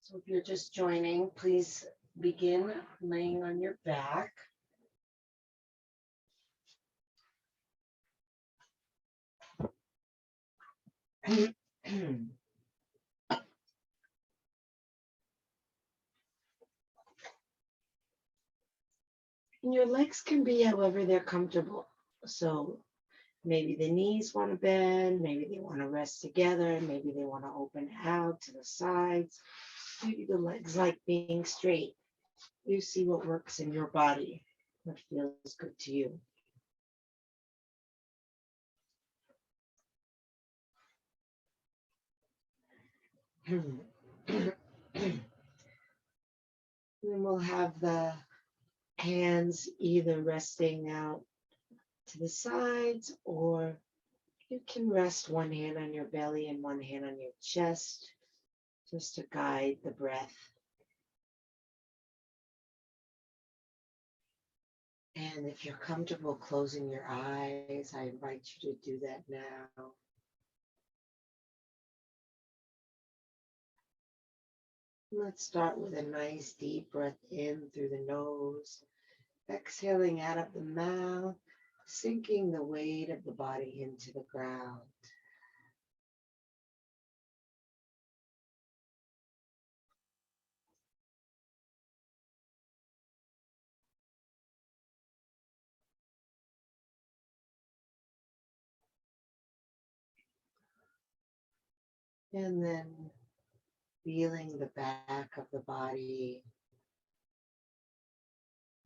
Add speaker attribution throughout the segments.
Speaker 1: So if you're just joining, please begin laying on your back. And your legs can be however they're comfortable. So maybe the knees want to bend, maybe they want to rest together, maybe they want to open out to the sides, maybe the legs like being straight. You see what works in your body, what feels good to you. Then we'll have the hands either resting out to the sides, or you can rest one hand on your belly and one hand on your chest just to guide the breath. And if you're comfortable closing your eyes, I invite you to do that now. Let's start with a nice deep breath in through the nose, exhaling out of the mouth, sinking the weight of the body into the ground. And then feeling the back of the body,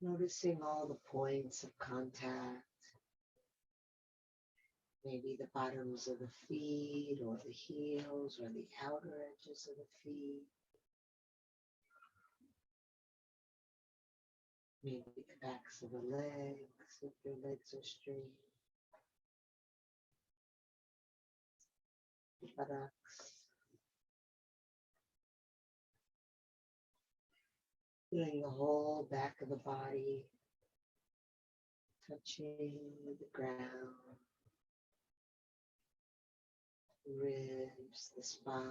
Speaker 1: noticing all the points of contact, maybe the bottoms of the feet or the heels or the outer edges of the feet, maybe the backs of the legs if your legs are straight, the buttocks, feeling the whole back of the body touching the ground, the ribs, the spine,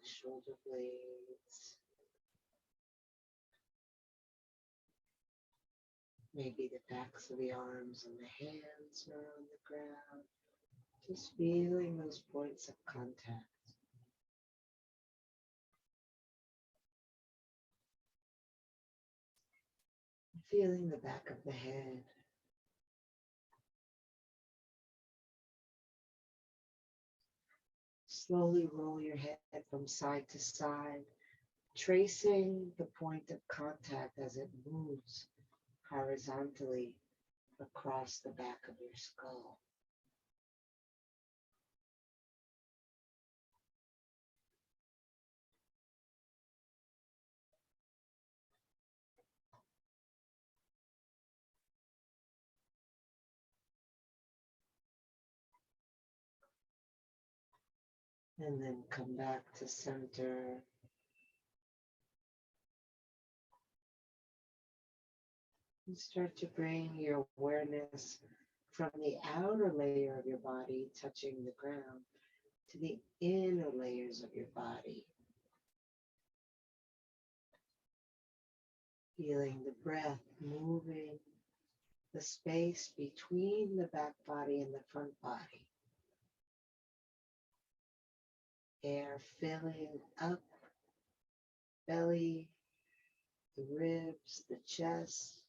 Speaker 1: the shoulder blades, maybe the backs of the arms and the hands are on the ground. Just feeling those points of contact. Feeling the back of the head. Slowly roll your head from side to side, tracing the point of contact as it moves horizontally across the back of your skull. And then come back to center. And start to bring your awareness from the outer layer of your body touching the ground to the inner layers of your body. Feeling the breath moving the space between the back body and the front body. Air filling up belly, the ribs, the chest.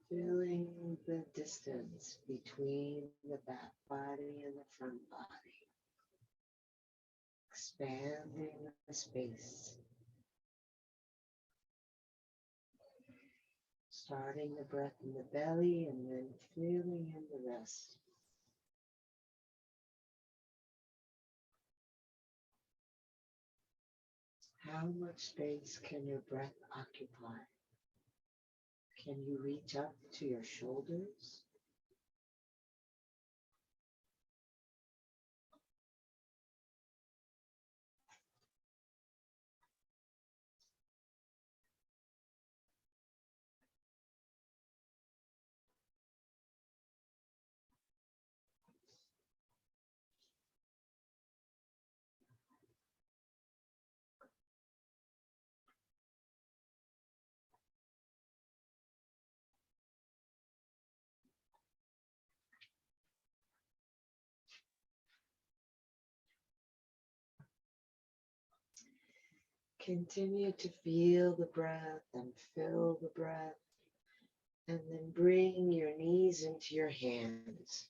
Speaker 1: Feeling the distance between the back body and the front body. Expanding the space. Starting the breath in the belly and then feeling in the rest. How much space can your breath occupy? Can you reach up to your shoulders? Continue to feel the breath and fill the breath. And then bring your knees into your hands.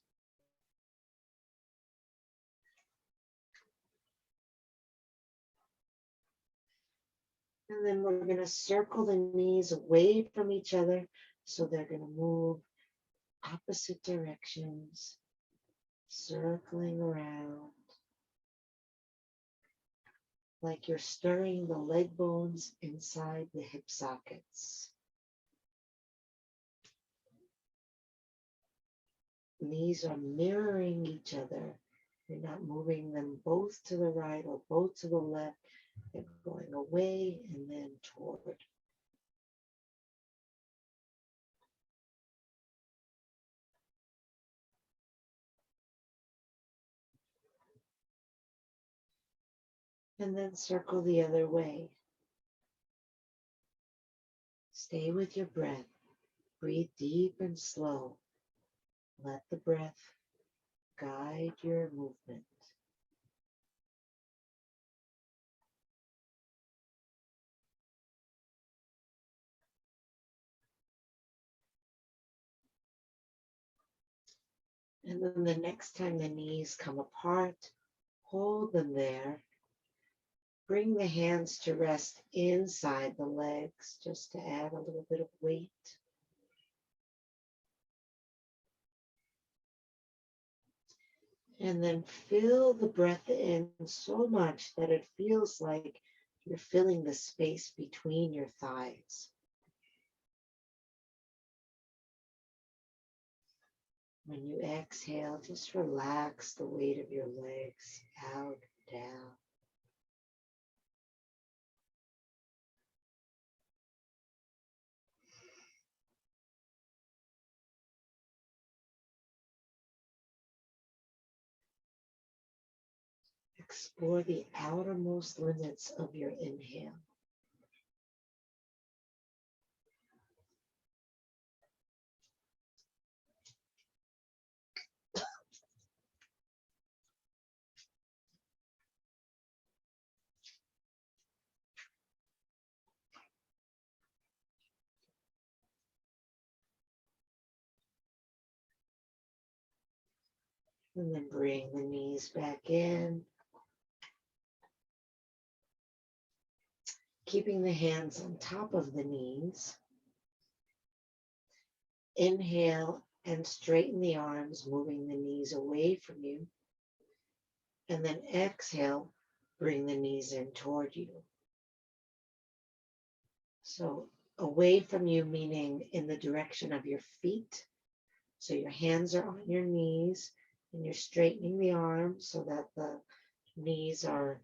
Speaker 1: And then we're going to circle the knees away from each other. So they're going to move opposite directions, circling around like you're stirring the leg bones inside the hip sockets. Knees are mirroring each other. You're not moving them both to the right or both to the left. They're going away and then toward. And then circle the other way. Stay with your breath. Breathe deep and slow. Let the breath guide your movement. And then the next time the knees come apart, hold them there. Bring the hands to rest inside the legs just to add a little bit of weight. And then fill the breath in so much that it feels like you're filling the space between your thighs. When you exhale, just relax the weight of your legs out, down. Explore the outermost limits of your inhale. And then bring the knees back in. Keeping the hands on top of the knees. Inhale and straighten the arms, moving the knees away from you. And then exhale, bring the knees in toward you. So away from you, meaning in the direction of your feet. So your hands are on your knees and you're straightening the arms so that the knees are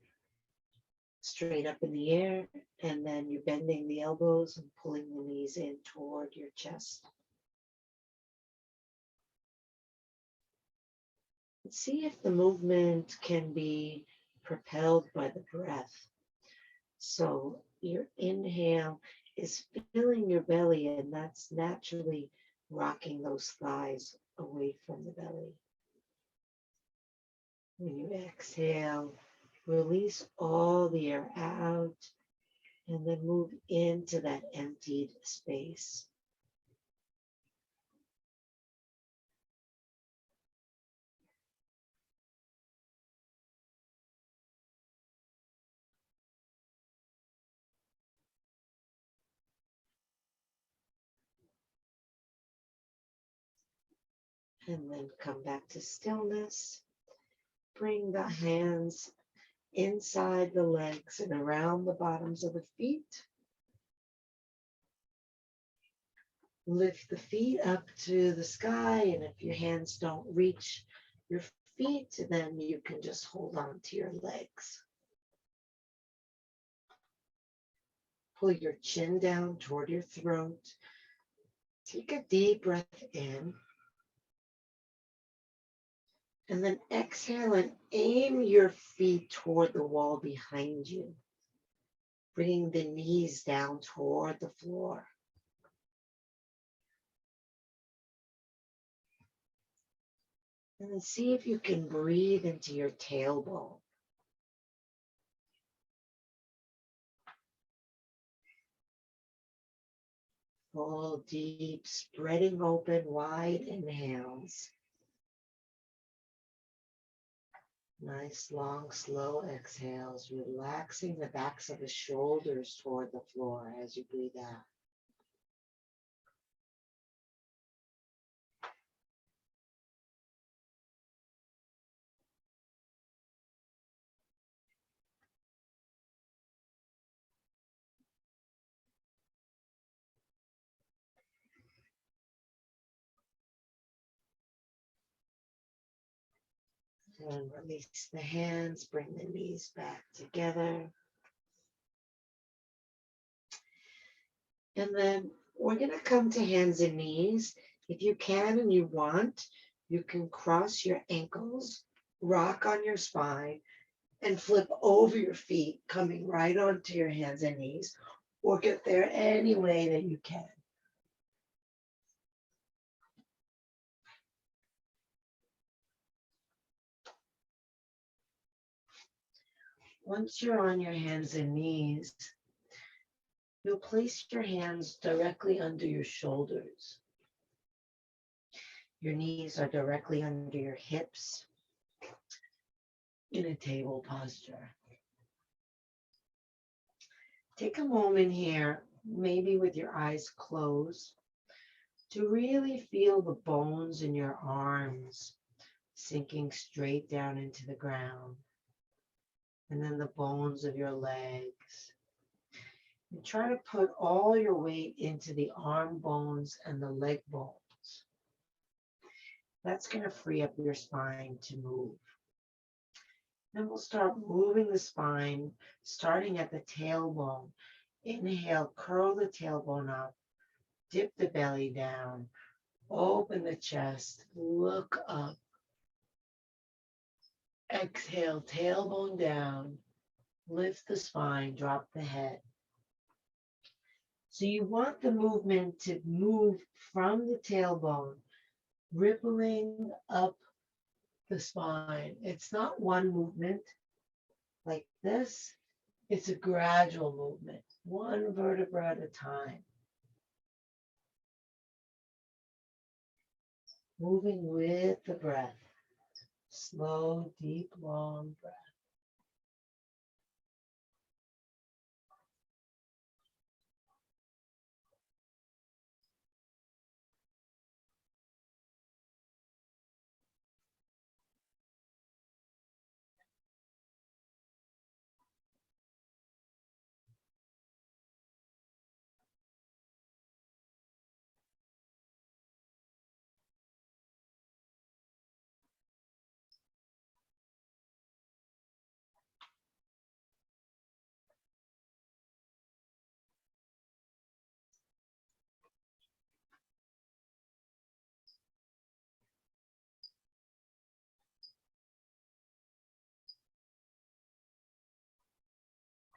Speaker 1: straight up in the air, and then you're bending the elbows and pulling the knees in toward your chest. And see if the movement can be propelled by the breath. So your inhale is filling your belly, and that's naturally rocking those thighs away from the belly. When you exhale, release all the air out and then move into that emptied space. And then come back to stillness. Bring the hands inside the legs and around the bottoms of the feet. Lift the feet up to the sky, and if your hands don't reach your feet, then you can just hold on to your legs. Pull your chin down toward your throat. Take a deep breath in. And then exhale and aim your feet toward the wall behind you. Bringing the knees down toward the floor. And then see if you can breathe into your tailbone. Full, deep, spreading open, wide inhales. Nice, long, slow exhales, relaxing the backs of the shoulders toward the floor as you breathe out. And release the hands, bring the knees back together. And then we're going to come to hands and knees. If you can and you want, you can cross your ankles, rock on your spine, and flip over your feet, coming right onto your hands and knees, or get there any way that you can. Once you're on your hands and knees, you'll place your hands directly under your shoulders. Your knees are directly under your hips in a table posture. Take a moment here, maybe with your eyes closed, to really feel the bones in your arms sinking straight down into the ground, and then the bones of your legs. And try to put all your weight into the arm bones and the leg bones. That's going to free up your spine to move. Then we'll start moving the spine, starting at the tailbone. Inhale, curl the tailbone up, dip the belly down, open the chest, look up. Exhale, tailbone down, lift the spine, drop the head. So you want the movement to move from the tailbone, rippling up the spine. It's not one movement like this. It's a gradual movement, one vertebra at a time. Moving with the breath. Slow, deep, long breath.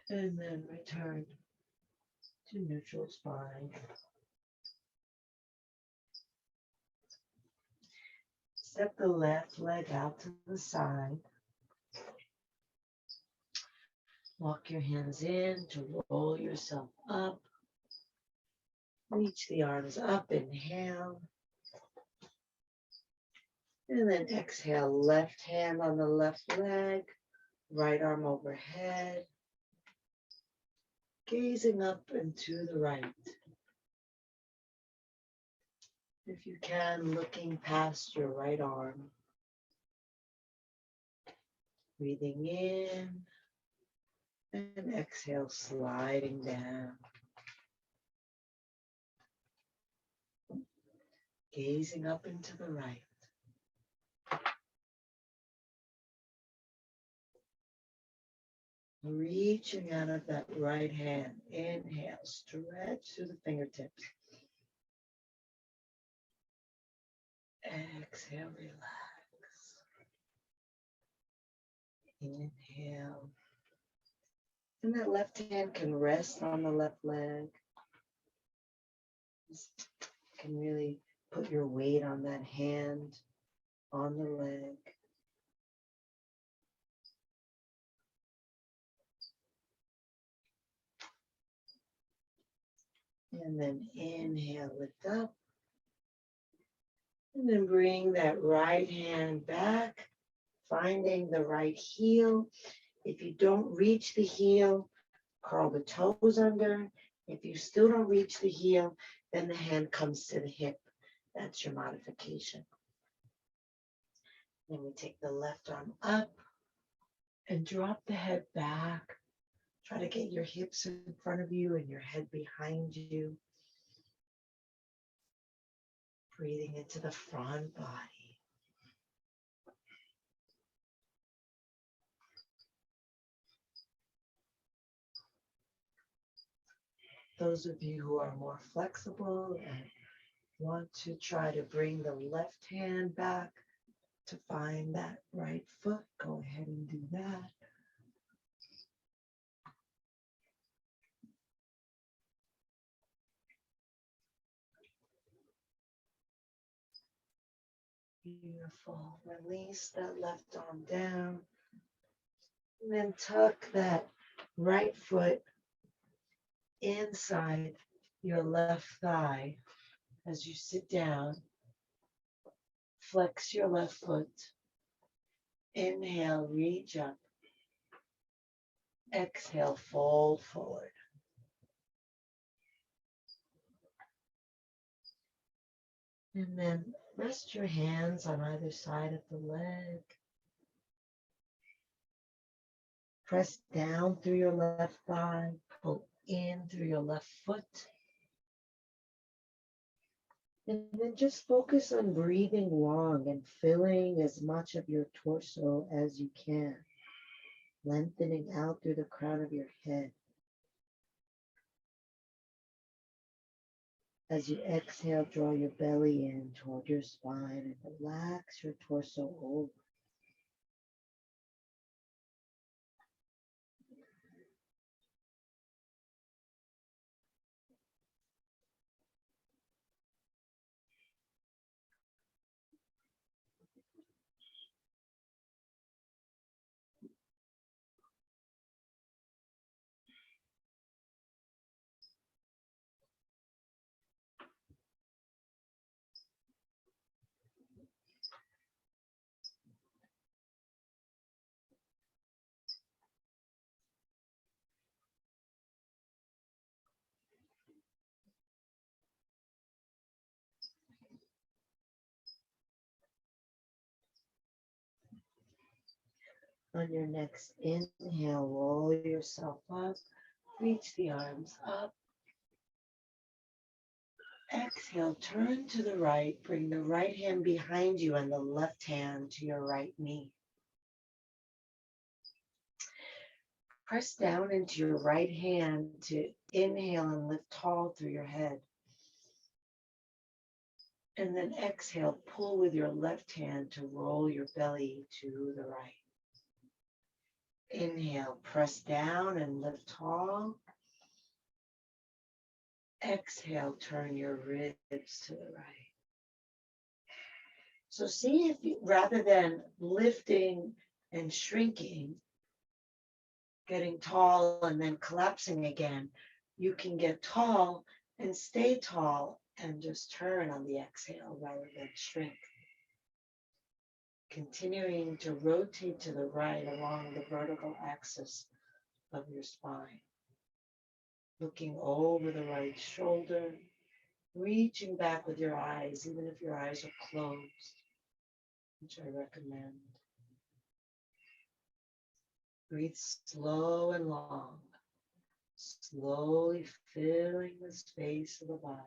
Speaker 1: And then return to neutral spine. Step the left leg out to the side. Walk your hands in to roll yourself up. Reach the arms up, inhale. And then exhale, left hand on the left leg, right arm overhead. Gazing up and to the right. If you can, looking past your right arm. Breathing in and exhale, sliding down. Gazing up and to the right. Reaching out of that right hand. Inhale, stretch through the fingertips. Exhale, relax. Inhale. And that left hand can rest on the left leg. Just can really put your weight on that hand, on the leg. And then inhale, lift up. And then bring that right hand back, finding the right heel. If you don't reach the heel, curl the toes under. If you still don't reach the heel, then the hand comes to the hip. That's your modification. Then we take the left arm up and drop the head back. Try to get your hips in front of you and your head behind you. Breathing into the front body. Those of you who are more flexible and want to try to bring the left hand back to find that right foot, go ahead and do that. Beautiful. Release that left arm down. And then tuck that right foot inside your left thigh as you sit down. Flex your left foot. Inhale, reach up. Exhale, fold forward. And then rest your hands on either side of the leg. Press down through your left thigh. Pull in through your left foot. And then just focus on breathing long and filling as much of your torso as you can. Lengthening out through the crown of your head. As you exhale, draw your belly in toward your spine and relax your torso over. On your next inhale, roll yourself up, reach the arms up. Exhale, turn to the right, bring the right hand behind you and the left hand to your right knee. Press down into your right hand to inhale and lift tall through your head. And then exhale, pull with your left hand to roll your belly to the right. Inhale, press down and lift tall. Exhale, turn your ribs to the right. So see if you, rather than lifting and shrinking, getting tall and then collapsing again, you can get tall and stay tall and just turn on the exhale rather than shrink. Continuing to rotate to the right along the vertical axis of your spine. Looking over the right shoulder, reaching back with your eyes, even if your eyes are closed, which I recommend. Breathe slow and long, slowly filling the space of the body.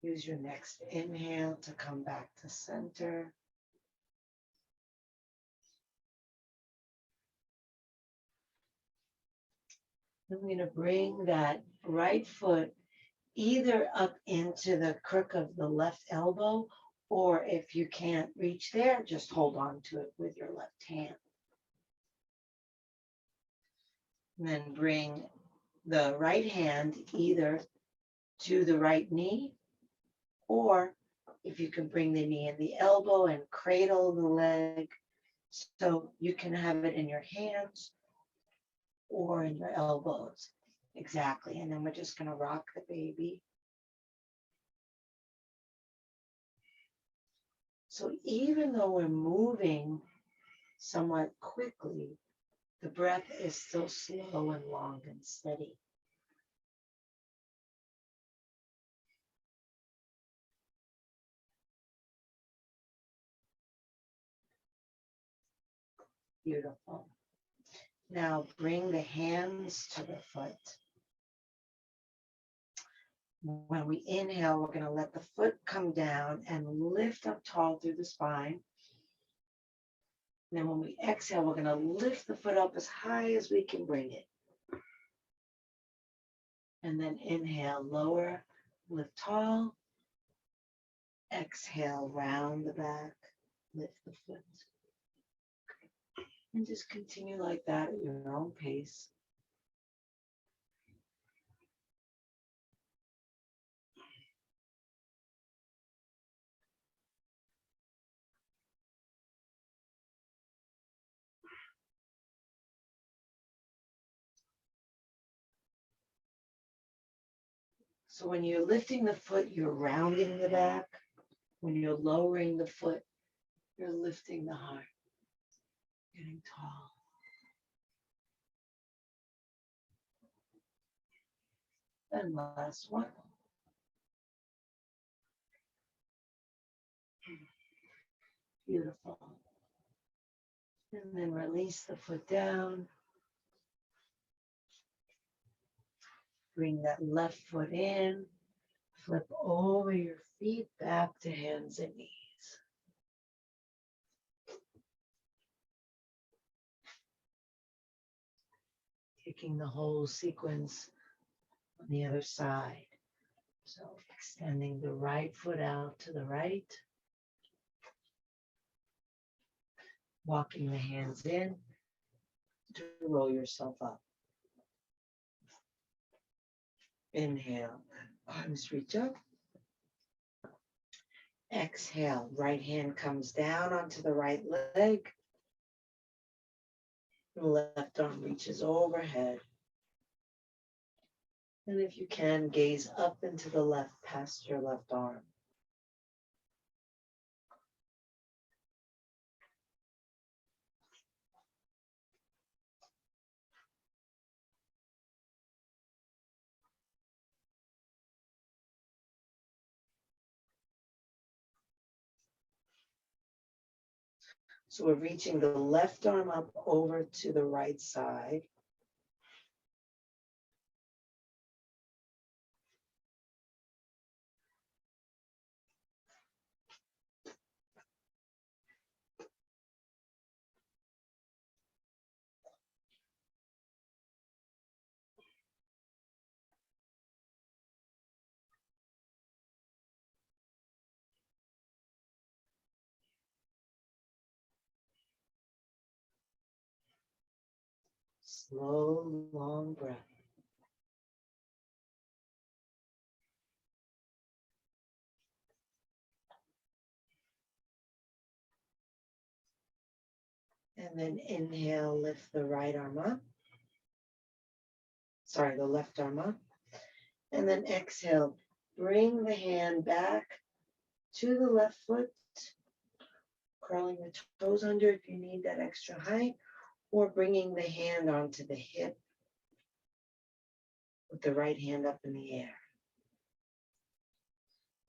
Speaker 1: Use your next inhale to come back to center. I'm going to bring that right foot either up into the crook of the left elbow Or if you can't reach there, just hold on to it with your left hand. And then bring the right hand either to the right knee, or if you can bring the knee and the elbow and cradle the leg, so you can have it in your hands or in your elbows. Exactly. And then we're just going to rock the baby. So even though we're moving somewhat quickly, the breath is still slow and long and steady. Beautiful. Now bring the hands to the foot. When we inhale, we're going to let the foot come down and lift up tall through the spine. And then when we exhale, we're going to lift the foot up as high as we can bring it. And then inhale, lower, lift tall. Exhale, round the back, lift the foot. And just continue like that at your own pace. So when you're lifting the foot, you're rounding the back. When you're lowering the foot, you're lifting the heart, getting tall. And last one. Beautiful. And then release the foot down. Bring that left foot in. Flip over your feet back to hands and knees. Taking the whole sequence on the other side. So extending the right foot out to the right. Walking the hands in to roll yourself up. Inhale, arms reach up. Exhale, right hand comes down onto the right leg. Left arm reaches overhead. And if you can, gaze up into the left past your left arm. So we're reaching the left arm up over to the right side. Slow, long breath. And then inhale, lift the right arm up. Sorry, the left arm up. And then exhale, bring the hand back to the left foot, curling the toes under if you need that extra height, or bringing the hand onto the hip with the right hand up in the air.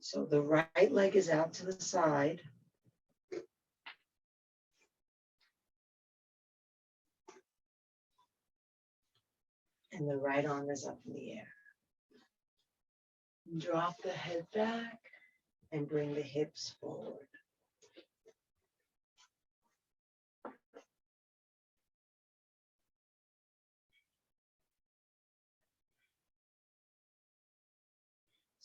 Speaker 1: So the right leg is out to the side. And the right arm is up in the air. Drop the head back and bring the hips forward.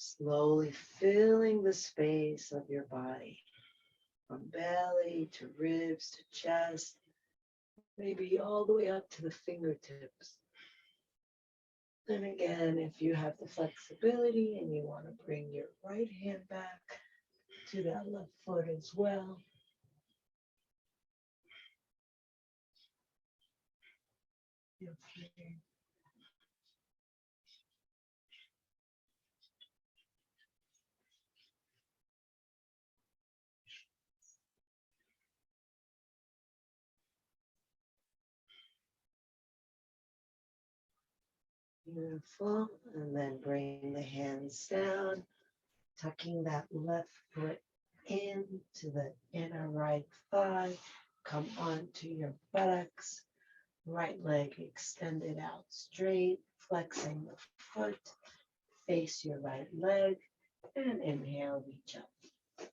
Speaker 1: Slowly filling the space of your body from belly to ribs to chest, maybe all the way up to the fingertips. Then again, if you have the flexibility and you want to bring your right hand back to that left foot as well. Feel free. Beautiful. And then bring the hands down, tucking that left foot into the inner right thigh. Come onto your buttocks. Right leg extended out straight, flexing the foot. Face your right leg and inhale, reach up.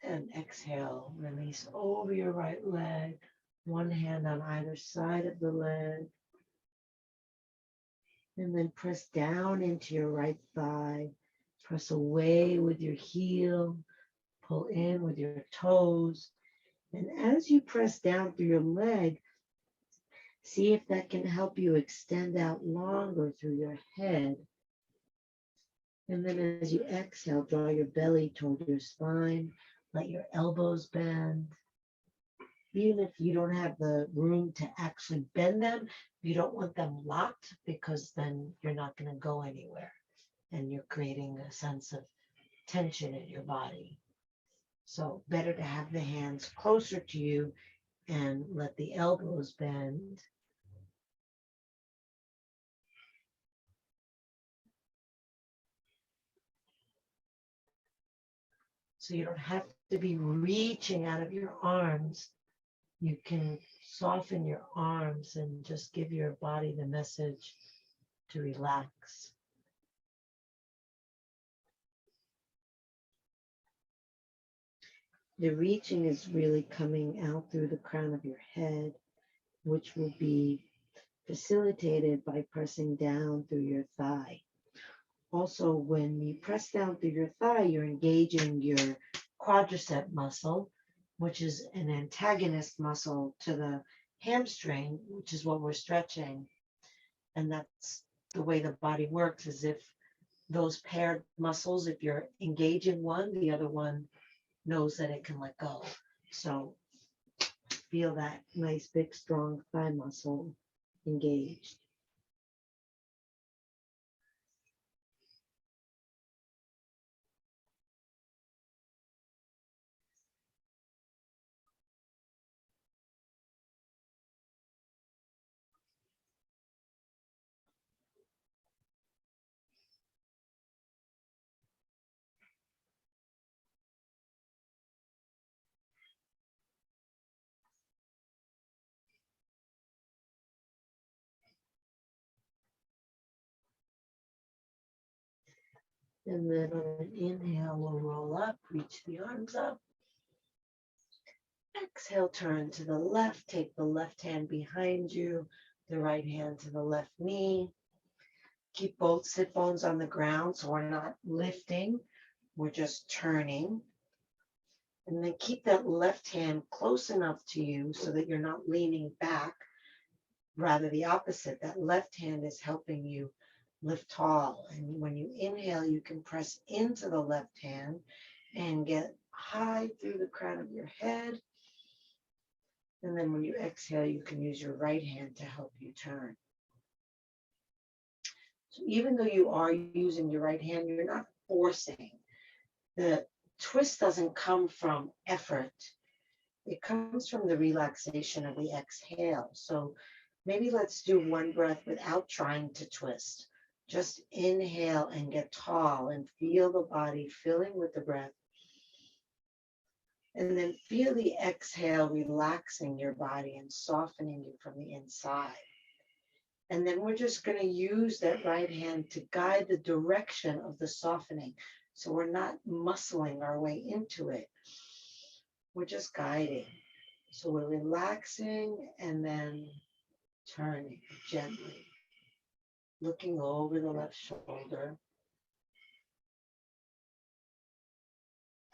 Speaker 1: And exhale, release over your right leg, one hand on either side of the leg. And then press down into your right thigh. Press away with your heel. Pull in with your toes. And as you press down through your leg, see if that can help you extend out longer through your head. And then as you exhale, draw your belly toward your spine. Let your elbows bend. Even if you don't have the room to actually bend them, you don't want them locked because then you're not going to go anywhere and you're creating a sense of tension in your body. So better to have the hands closer to you and let the elbows bend. So you don't have to be reaching out of your arms. You can soften your arms and just give your body the message to relax. The reaching is really coming out through the crown of your head, which will be facilitated by pressing down through your thigh. Also, when you press down through your thigh, you're engaging your quadricep muscle, which is an antagonist muscle to the hamstring, which is what we're stretching. And that's the way the body works, is if those paired muscles, if you're engaging one, the other one knows that it can let go. So feel that nice, big, strong thigh muscle engaged. And then on an inhale, we'll roll up, reach the arms up. Exhale, turn to the left, take the left hand behind you, the right hand to the left knee. Keep both sit bones on the ground so we're not lifting, we're just turning. And then keep that left hand close enough to you so that you're not leaning back. Rather the opposite, that left hand is helping you lift tall. And when you inhale, you can press into the left hand and get high through the crown of your head. And then when you exhale, you can use your right hand to help you turn. So even though you are using your right hand, you're not forcing. The twist doesn't come from effort. It comes from the relaxation of the exhale. So maybe let's do one breath without trying to twist. Just inhale and get tall and feel the body filling with the breath. And then feel the exhale relaxing your body and softening you from the inside. And then we're just going to use that right hand to guide the direction of the softening. So we're not muscling our way into it. We're just guiding. So we're relaxing and then turning gently. looking over the left shoulder.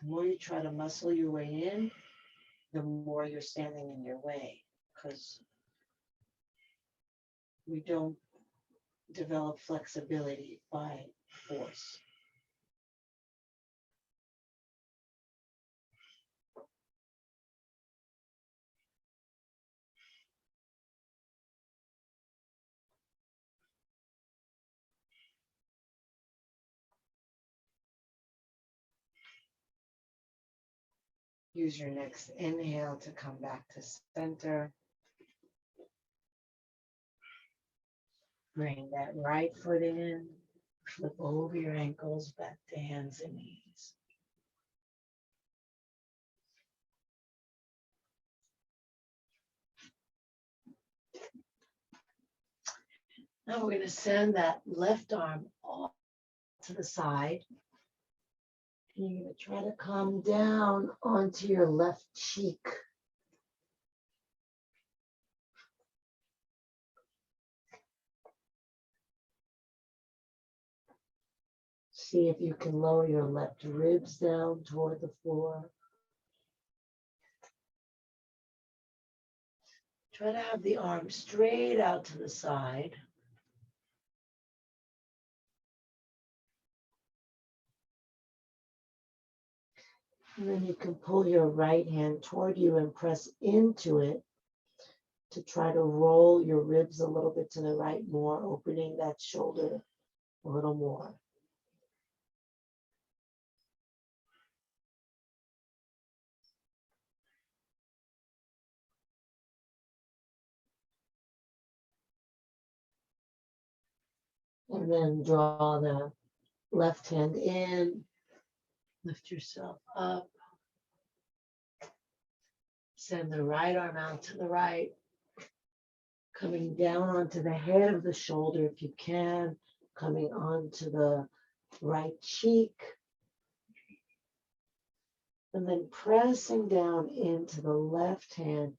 Speaker 1: The more you try to muscle your way in, the more you're standing in your way, because we don't develop flexibility by force. Use your next inhale to come back to center. Bring that right foot in, flip over your ankles back to hands and knees. Now we're going to send that left arm off to the side. And you're going to try to come down onto your left cheek. See if you can lower your left ribs down toward the floor. Try to have the arm straight out to the side. And then you can pull your right hand toward you and press into it to try to roll your ribs a little bit to the right more, opening that shoulder a little more. And then draw the left hand in, lift yourself up. Send the right arm out to the right, coming down onto the head of the shoulder if you can, coming onto the right cheek, and then pressing down into the left hand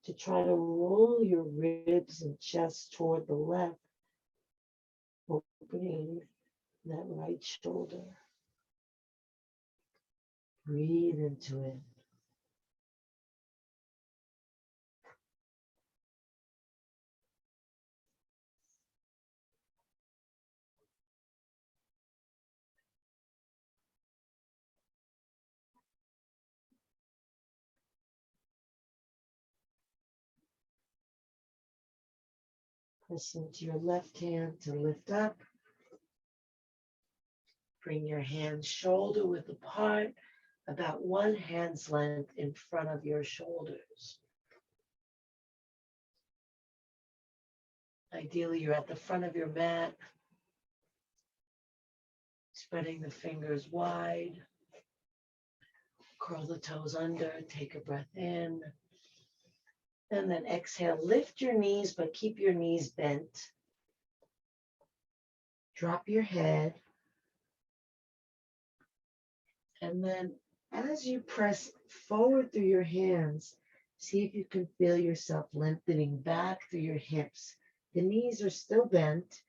Speaker 1: to try to roll your ribs and chest toward the left, opening that right shoulder. Breathe into it. Press into your left hand to lift up. Bring your hands shoulder width apart, about one hand's length in front of your shoulders. Ideally, you're at the front of your mat, spreading the fingers wide. Curl the toes under, take a breath in. And then exhale, lift your knees, but keep your knees bent. Drop your head. And then as you press forward through your hands, see if you can feel yourself lengthening back through your hips. The knees are still bent.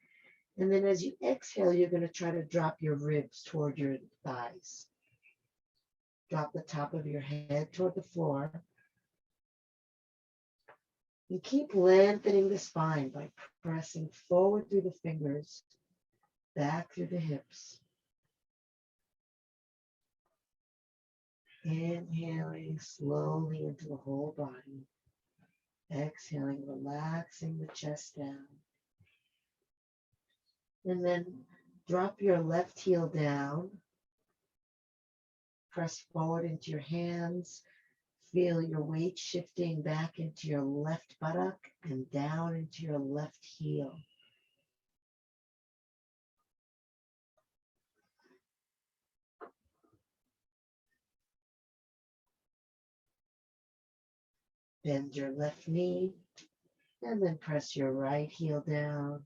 Speaker 1: And then as you exhale, you're going to try to drop your ribs toward your thighs. Drop the top of your head toward the floor. You keep lengthening the spine by pressing forward through the fingers, back through the hips. Inhaling slowly into the whole body. Exhaling, relaxing the chest down. And then drop your left heel down. Press forward into your hands. Feel your weight shifting back into your left buttock and down into your left heel. Bend your left knee and then press your right heel down.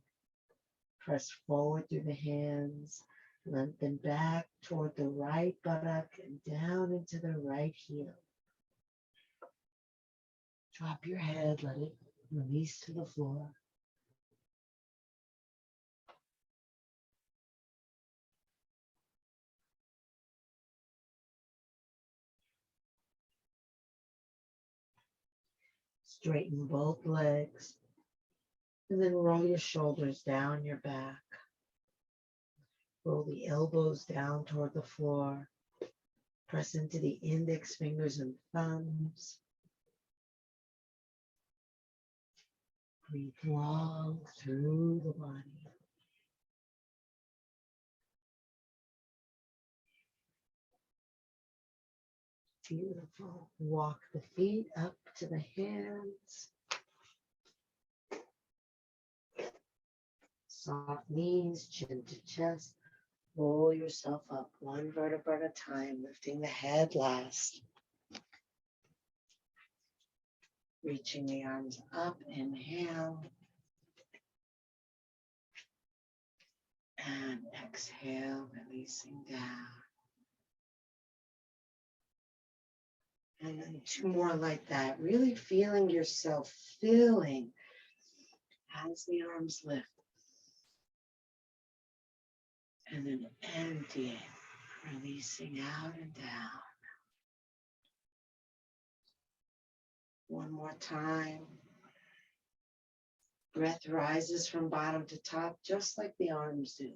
Speaker 1: Press forward through the hands. Lengthen back toward the right buttock and down into the right heel. Drop your head, let it release to the floor. Straighten both legs. And then roll your shoulders down your back. Roll the elbows down toward the floor. Press into the index fingers and thumbs. Breathe long through the body. Beautiful. Walk the feet up to the hands. Soft knees, chin to chest. Roll yourself up one vertebra at a time, lifting the head last. Reaching the arms up, inhale. And exhale, releasing down. And then two more like that, really feeling yourself filling as the arms lift. And then emptying, releasing out and down. One more time. Breath rises from bottom to top, just like the arms do.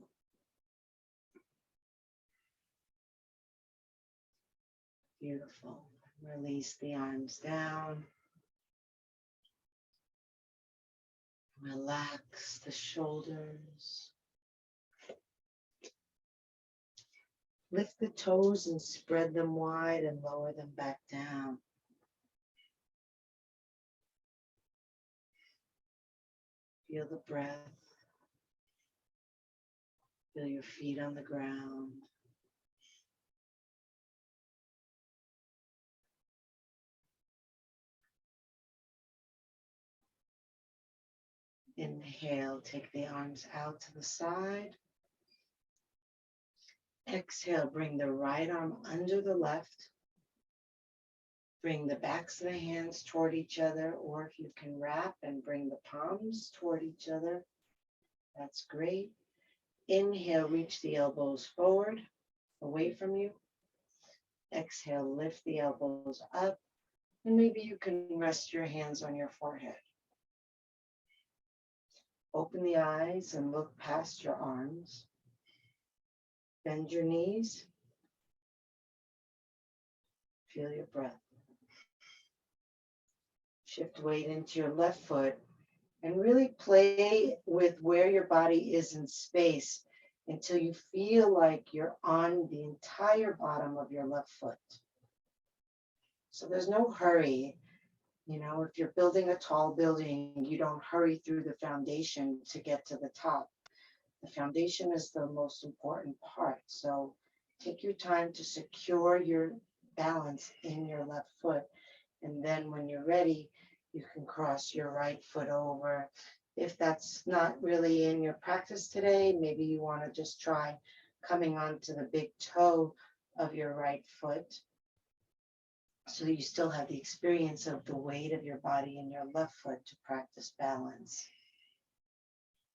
Speaker 1: Beautiful. Release the arms down. Relax the shoulders. Lift the toes and spread them wide and lower them back down. Feel the breath. Feel your feet on the ground. Inhale, take the arms out to the side. Exhale, bring the right arm under the left. Bring the backs of the hands toward each other, or if you can wrap and bring the palms toward each other, that's great. Inhale, reach the elbows forward, away from you. Exhale, lift the elbows up, and maybe you can rest your hands on your forehead. Open the eyes and look past your arms. Bend your knees. Feel your breath. Shift weight into your left foot and really play with where your body is in space until you feel like you're on the entire bottom of your left foot. So there's no hurry. You know, if you're building a tall building, you don't hurry through the foundation to get to the top. The foundation is the most important part. So take your time to secure your balance in your left foot. And then when you're ready, you can cross your right foot over. If that's not really in your practice today, maybe you want to just try coming onto the big toe of your right foot. So you still have the experience of the weight of your body in your left foot to practice balance.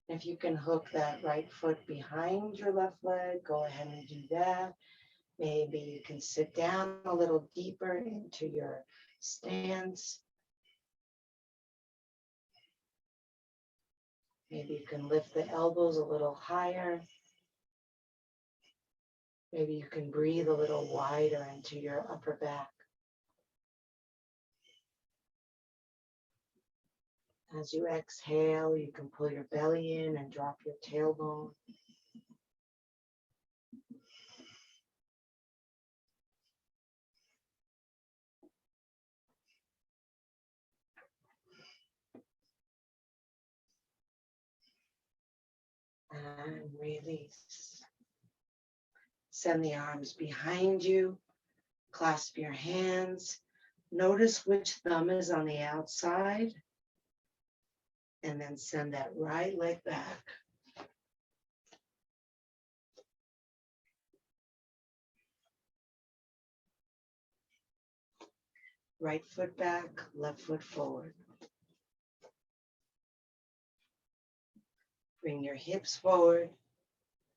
Speaker 1: If you can hook that right foot behind your left leg, go ahead and do that. Maybe you can sit down a little deeper into your stance. Maybe you can lift the elbows a little higher. Maybe you can breathe a little wider into your upper back. As you exhale, you can pull your belly in and drop your tailbone. And release. Send the arms behind you. Clasp your hands. Notice which thumb is on the outside. And then send that right leg back. Right foot back, left foot forward. Bring your hips forward.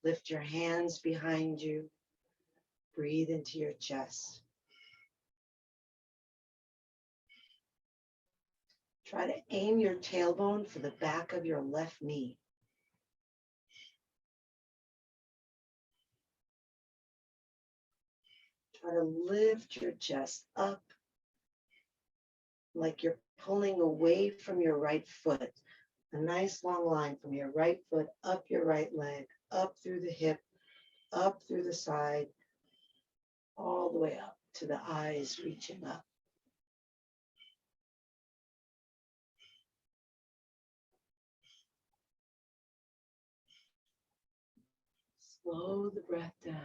Speaker 1: Lift your hands behind you. Breathe into your chest. Try to aim your tailbone for the back of your left knee. Try to lift your chest up like you're pulling away from your right foot. A nice long line from your right foot up your right leg, up through the hip, up through the side, all the way up to the eyes reaching up. Slow the breath down.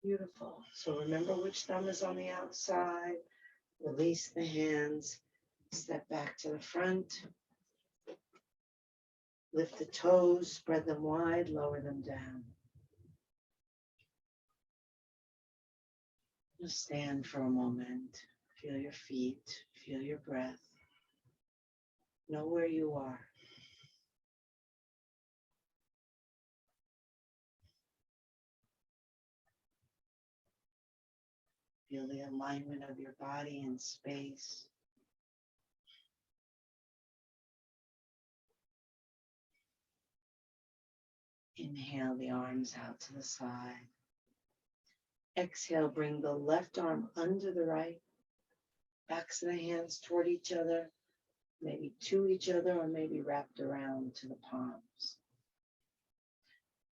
Speaker 1: Beautiful. So remember which thumb is on the outside. Release the hands. Step back to the front. Lift the toes, spread them wide, lower them down. Just stand for a moment. Feel your feet, feel your breath. Know where you are. Feel the alignment of your body in space. Inhale the arms out to the side. Exhale, bring the left arm under the right. Backs of the hands toward each other, maybe to each other, or maybe wrapped around to the palms.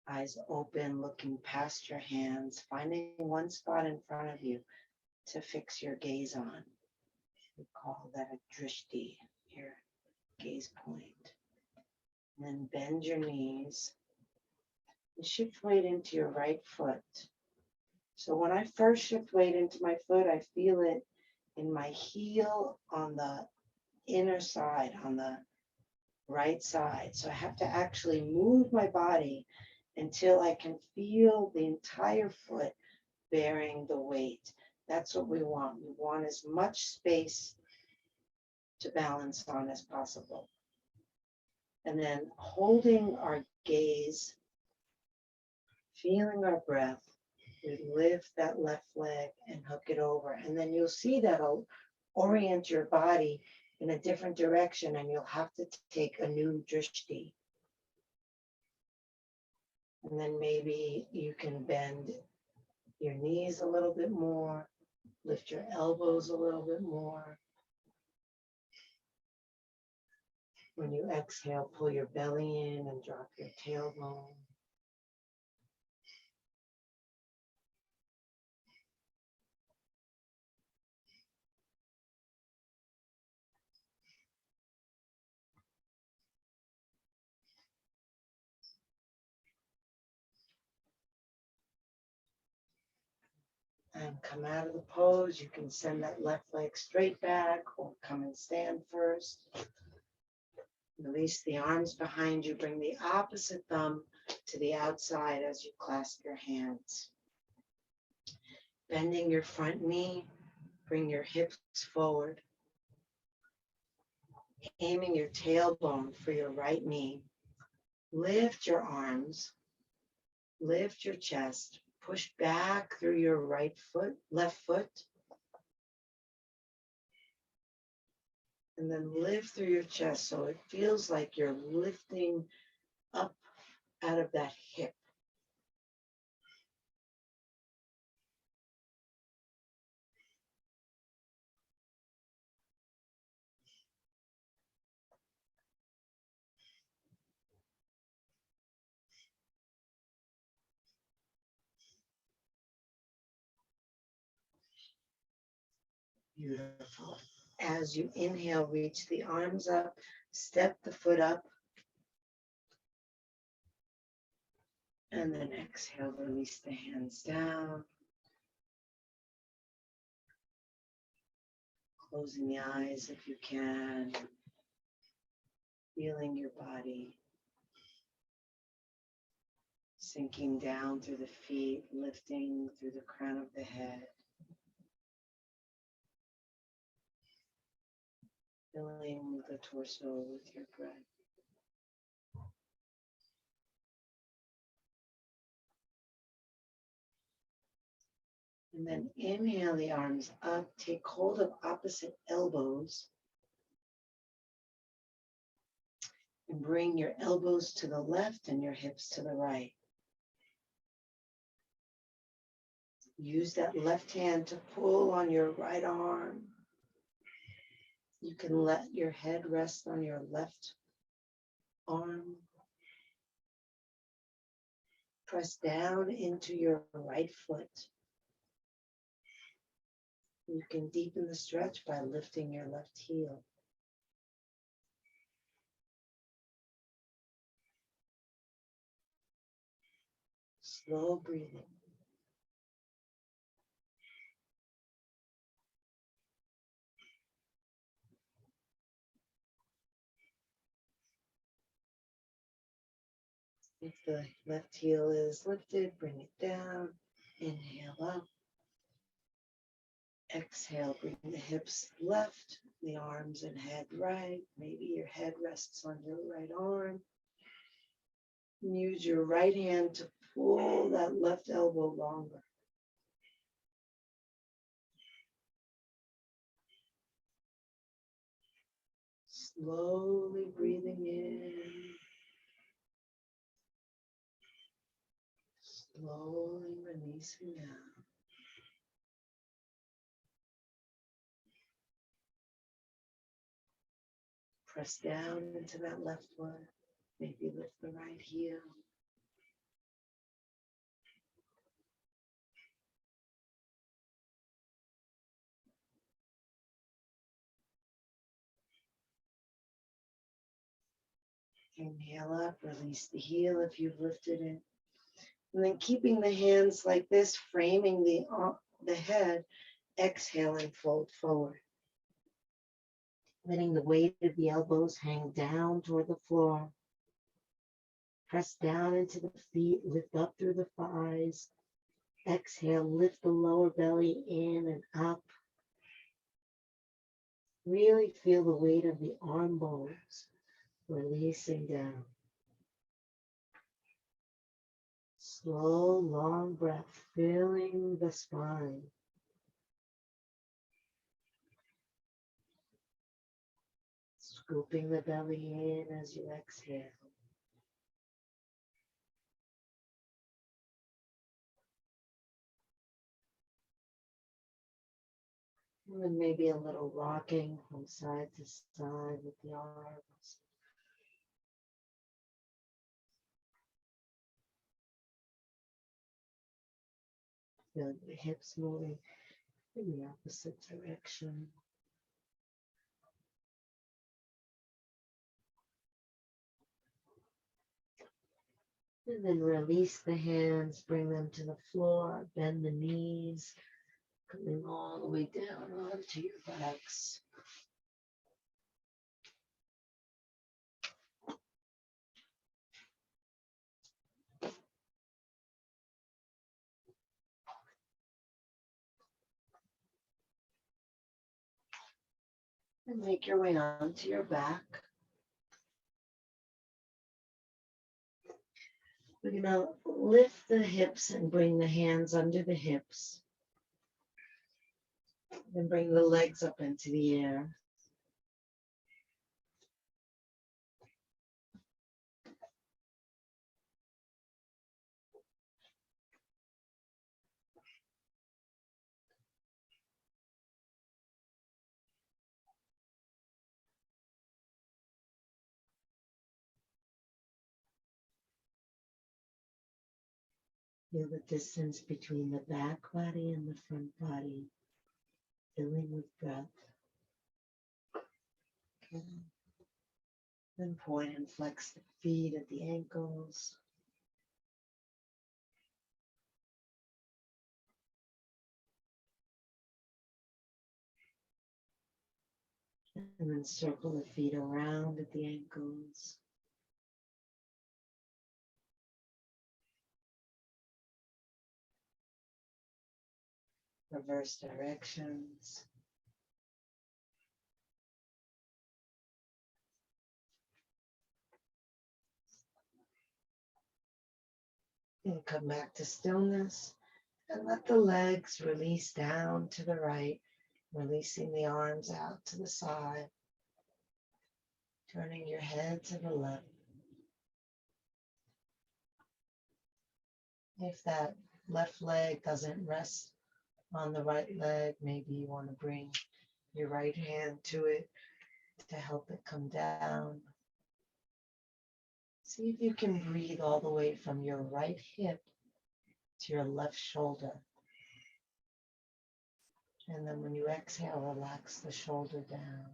Speaker 1: Eyes open, looking past your hands, finding one spot in front of you to fix your gaze on. We call that a drishti, your gaze point. And then bend your knees and shift weight into your right foot. So when I first shift weight into my foot, I feel it in my heel on the inner side, on the right side. So I have to actually move my body until I can feel the entire foot bearing the weight. That's what we want. We want as much space to balance on as possible. And then holding our gaze, feeling our breath, we lift that left leg and hook it over. And then you'll see that'll orient your body in a different direction, and you'll have to take a new drishti. And then maybe you can bend your knees a little bit more, lift your elbows a little bit more. When you exhale, pull your belly in and drop your tailbone. And come out of the pose. You can send that left leg straight back or come and stand first. Release the arms behind you. Bring the opposite thumb to the outside as you clasp your hands. Bending your front knee, bring your hips forward. Aiming your tailbone for your right knee. Lift your arms, lift your chest, push back through your left foot. And then lift through your chest so it feels like you're lifting up out of that hip. Beautiful. As you inhale, reach the arms up, step the foot up, and then exhale, release the hands down. Closing the eyes if you can, feeling your body sinking down through the feet, lifting through the crown of the head. Filling the torso with your breath. And then inhale the arms up, take hold of opposite elbows and bring your elbows to the left and your hips to the right. Use that left hand to pull on your right arm. You can let your head rest on your left arm. Press down into your right foot. You can deepen the stretch by lifting your left heel. Slow breathing. If the left heel is lifted, bring it down. Inhale up. Exhale, bring the hips left, the arms and head right. Maybe your head rests on your right arm. Use your right hand to pull that left elbow longer. Slowly breathing in. Slowly releasing out. Press down into that left foot. Maybe lift the right heel. Inhale up, release the heel if you've lifted it. And then keeping the hands like this, framing the head, exhale and fold forward. Letting the weight of the elbows hang down toward the floor. Press down into the feet, lift up through the thighs. Exhale, lift the lower belly in and up. Really feel the weight of the arm bones releasing down. Slow, long breath, filling the spine. Scooping the belly in as you exhale. And then maybe a little rocking from side to side with the arms. Feel the hips moving in the opposite direction. And then release the hands, bring them to the floor, bend the knees, coming all the way down onto your backs. And make your way onto your back. We're going to lift the hips and bring the hands under the hips. Then bring the legs up into the air. Feel the distance between the back body and the front body, filling with breath. Okay. Then point and flex the feet at the ankles. And then circle the feet around at the ankles. Reverse directions. And come back to stillness. And let the legs release down to the right, releasing the arms out to the side, turning your head to the left. If that left leg doesn't rest on the right leg, maybe you want to bring your right hand to it to help it come down. See if you can breathe all the way from your right hip to your left shoulder. And then when you exhale, relax the shoulder down.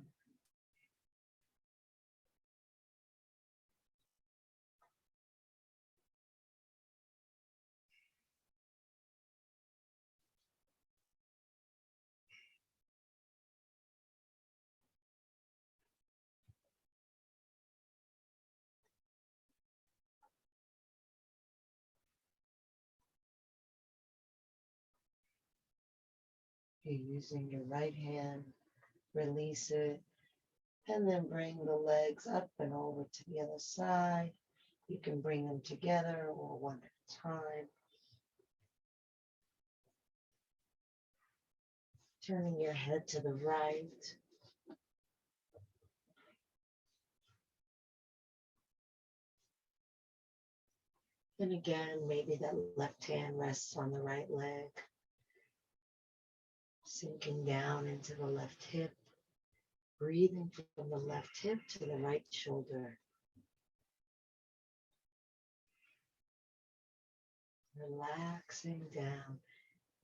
Speaker 1: You're using your right hand, release it, and then bring the legs up and over to the other side. You can bring them together or one at a time. Turning your head to the right. And again, maybe that left hand rests on the right leg, sinking down into the left hip, breathing from the left hip to the right shoulder. Relaxing down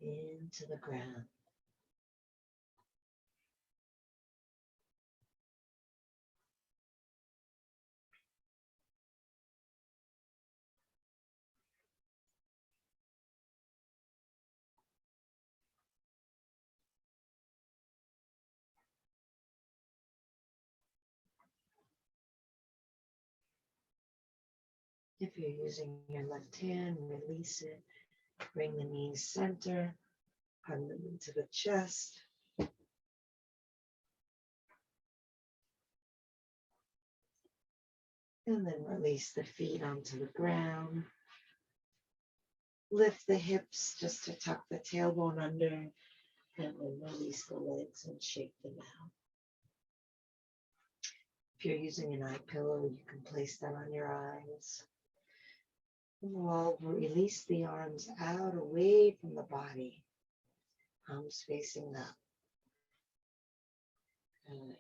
Speaker 1: into the ground. If you're using your left hand, release it. Bring the knees center, hug them into the chest. And then release the feet onto the ground. Lift the hips just to tuck the tailbone under, and then release the legs and shake them out. If you're using an eye pillow, you can place that on your eyes. And we'll release the arms out away from the body. Arms facing up. Good.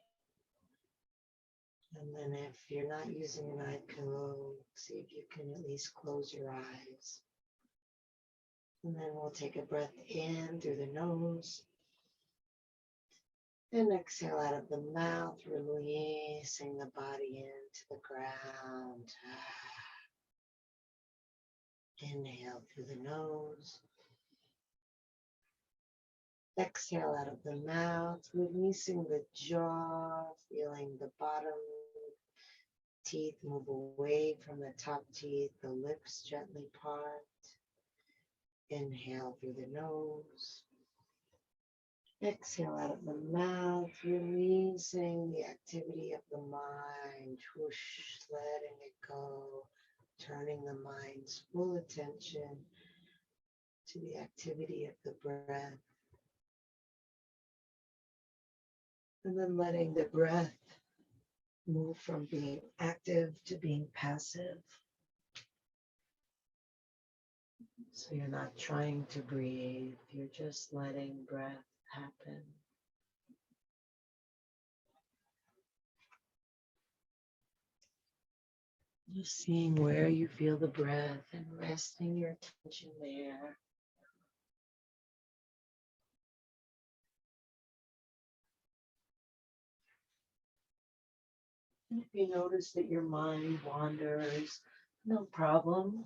Speaker 1: And then if you're not using an eye pillow, see if you can at least close your eyes. And then we'll take a breath in through the nose. And exhale out of the mouth, releasing the body into the ground. Inhale through the nose. Exhale out of the mouth, releasing the jaw, feeling the bottom teeth move away from the top teeth, the lips gently part. Inhale through the nose. Exhale out of the mouth, releasing the activity of the mind, whoosh, letting it go, turning the mind's full attention to the activity of the breath. And then letting the breath move from being active to being passive. So you're not trying to breathe, you're just letting breath happen. Just seeing where you feel the breath and resting your attention there. And if you notice that your mind wanders, no problem.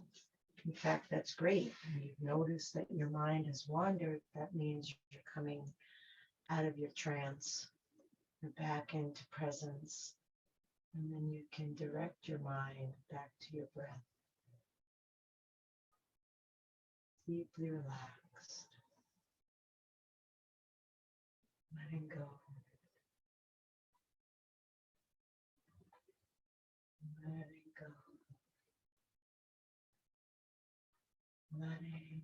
Speaker 1: In fact, that's great. When you've noticed that your mind has wandered, that means you're coming out of your trance. You're back into presence. And then you can direct your mind back to your breath. Deeply relaxed. Letting go. Letting go. Letting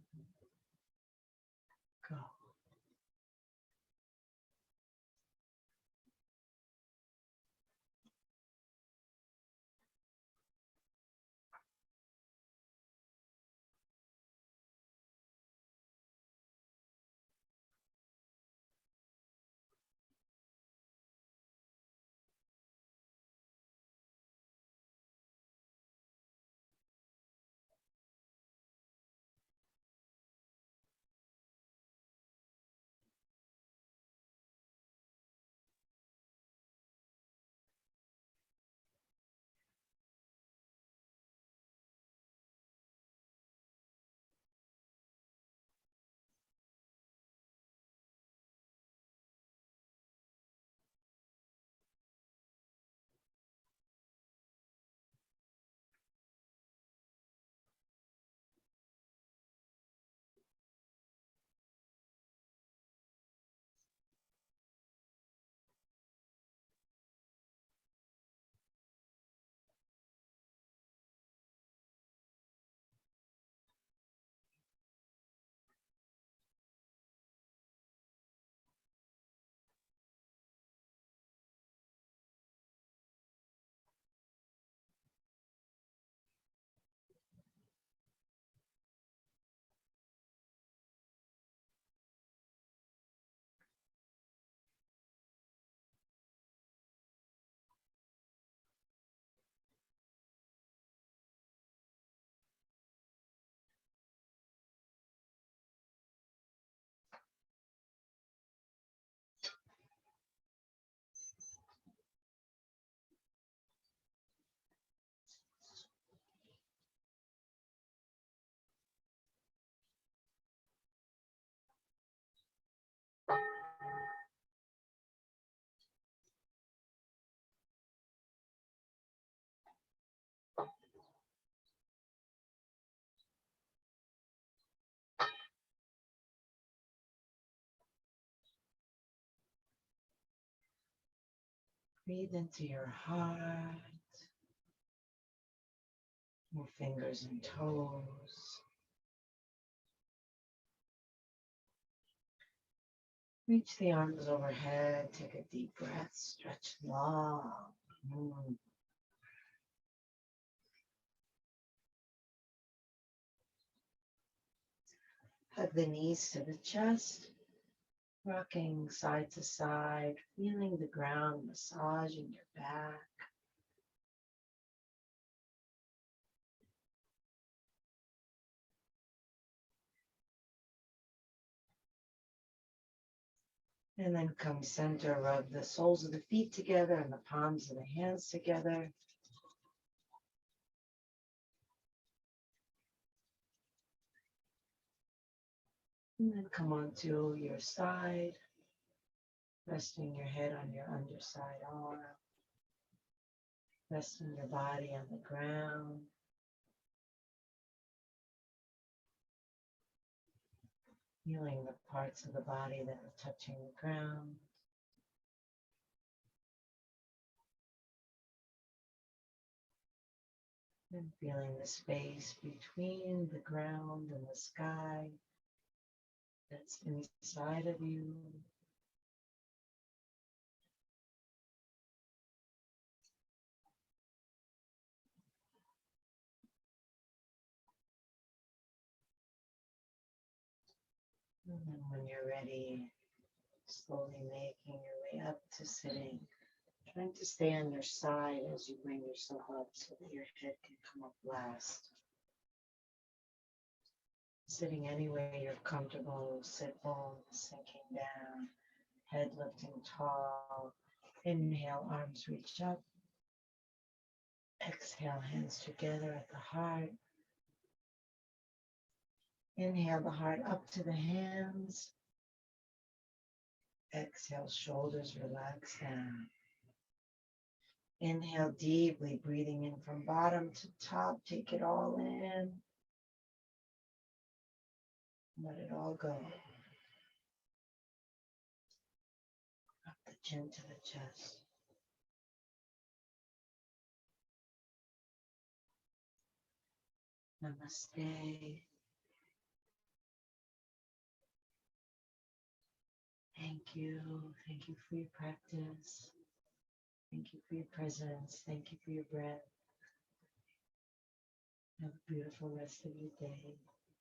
Speaker 1: Breathe into your heart, your fingers and toes. Reach the arms overhead, take a deep breath, stretch long. Mm. Hug the knees to the chest, rocking side to side, feeling the ground massaging your back. And then come center, rub the soles of the feet together and the palms of the hands together. And then come onto your side, resting your head on your underside arm, resting your body on the ground. Feeling the parts of the body that are touching the ground. And feeling the space between the ground and the sky that's inside of you. And then when you're ready, slowly making your way up to sitting. Trying to stay on your side as you bring yourself up so that your head can come up last. Sitting any way you're comfortable, sit bones sinking down, head lifting tall. Inhale, arms reach up. Exhale, hands together at the heart. Inhale the heart up to the hands. Exhale, shoulders relax down. Inhale deeply, breathing in from bottom to top. Take it all in. Let it all go. Up the chin to the chest. Namaste. Thank you. Thank you for your practice. Thank you for your presence. Thank you for your breath. Have a beautiful rest of your day.